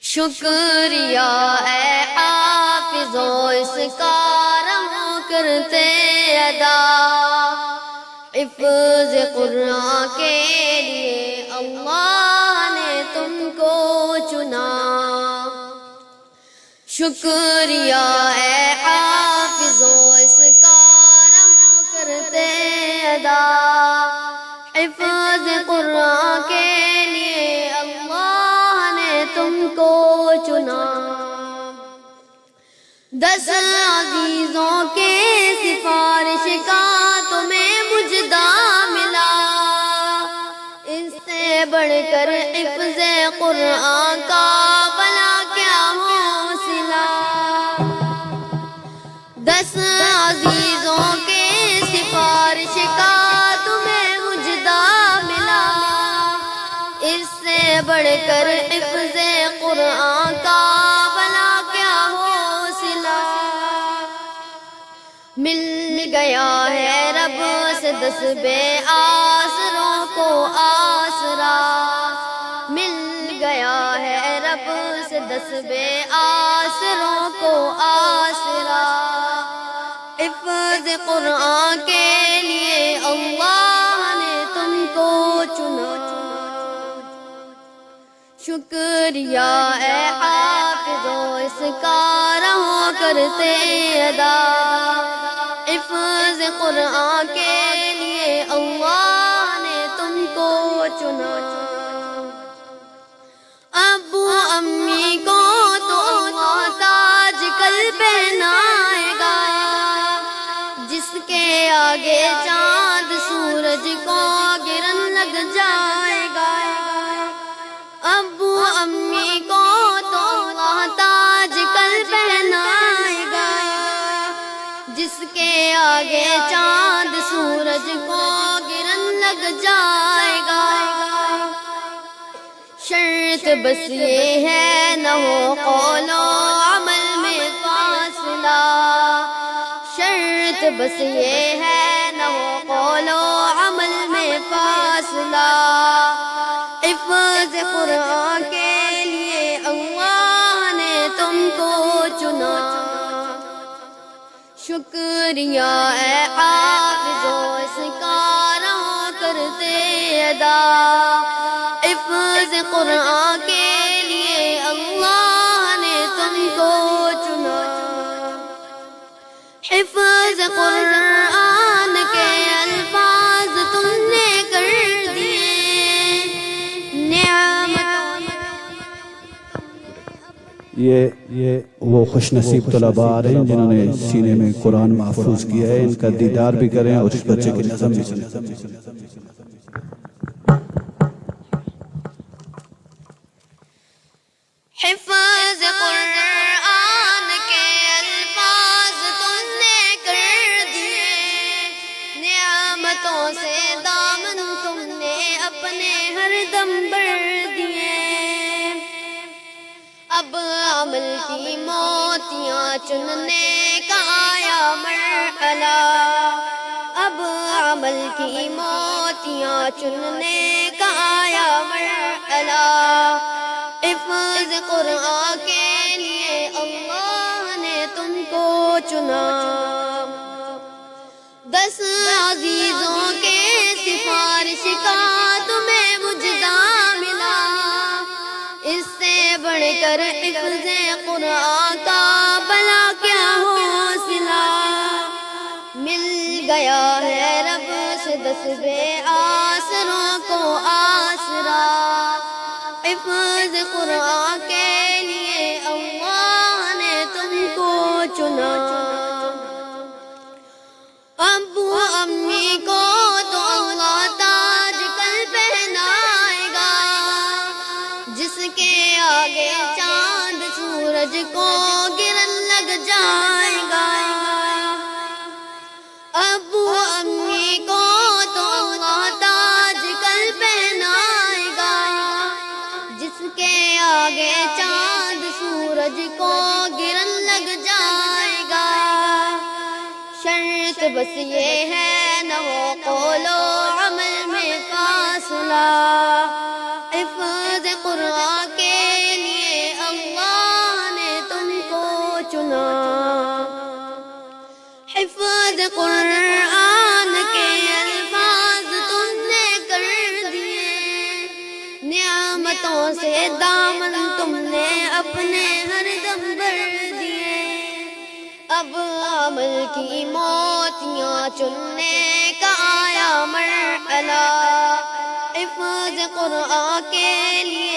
شکریہ اے حافظوں اس کا رہو کرتے ادا، حفظ قرآن کے لیے اللہ نے تم کو چنا۔ شکریہ اے حافظوں اس کا رہو کرتے ادا، حفظ قرآن کے لیے اللہ نے تم کو چنا۔ 10 عزیزوں کے سفارش کا تمہیں مجدہ ملا، اس سے بڑھ کر حفظ قرآن کا بھلا کیا حوصلہ۔ 10 عزیزوں کے سفارش کا تمہیں مجدہ ملا، اس سے بڑھ کر حفظ قرآن کا بھلا کیا حوصلہ۔ مل گیا ہے رب سے 10 بے آسروں کو آسرا، مل گیا ہے رب سے 10 بے آسروں کو آسرا، حفظ قرآن کے لیے اللہ نے تم کو چنا۔ شکریہ اے حافظوں اس کا رہو کرتے ادا، حفظ قرآن کے لیے اللہ نے تم کو چنا۔ ابو امی کو تو اللہ تاج کل پہنائے گا، جس کے آگے چاند سورج کو گرن لگ جائے گا۔ ابو امی کو تو اللہ تاج کل پہنائے گا، جس کے آگے چاند سورج کو گرن لگ جائے گا۔ شرط بس یہ ہے نہ ہو قول و عمل میں فاصلہ، شرط بس یہ ہے نہ ہو قول و عمل میں فاصلہ، حفظ قرآن کے لیے اللہ نے تم کو چنا۔ شکریہ اے حافظوں اس کا رہو کرتے ادا، حفظ قرآن کے لیے اللہ نے تم کو چنا۔ حفظ قرآن کے الفاظ تم نے کر دیے یہ وہ خوش نصیب طلباء آ رہے ہیں جنہوں نے سینے میں قرآن محفوظ کیا ہے، ان کا دیدار بھی کریں اور اس بچے کی نظم بھی سنیں۔ حفظ قرآن کے الفاظ تم نے کر دیے، نعمتوں سے دامن تم نے اپنے ہر دم بھر دیے۔ اب عمل کی موتیاں چننے کا آیا مرحلہ، اب عمل کی موتیاں چننے کا آیا مرحلہ، حفظ قرآن کے لیے اللہ نے تم کو چنا۔ 10 عزیزوں کے سفارش کا تمہیں مجدہ ملا، اس سے بڑھ کر حفظ قرآن کا بھلا کیا حوصلہ۔ مل گیا ہے رب سے 10 بے آسروں کو آسرا، حفظ قرآن کے لیے اللہ نے تم کو چنا۔ ابو امی کو تو اللہ تاج کل پہنائے گا، جس کے آگے چاند سورج کو گرن لگ جائے گا۔ ابو امی کو تو اللہ تاج کل پہنائے گا، جس کے آگے چاند سورج کو گرن لگ جائے گا۔ شرط بس یہ ہے نہ ہو قول و عمل میں فاصلہ، حفظ قرآن کے لیے حفظ قرآن کے الفاظ تم نے کر دیے، نعمتوں سے دامن تم نے اپنے ہر دم بھر دیے، اب عمل کی موتیاں چننے کا آیا مرحلہ، حفظ قرآن کے لیے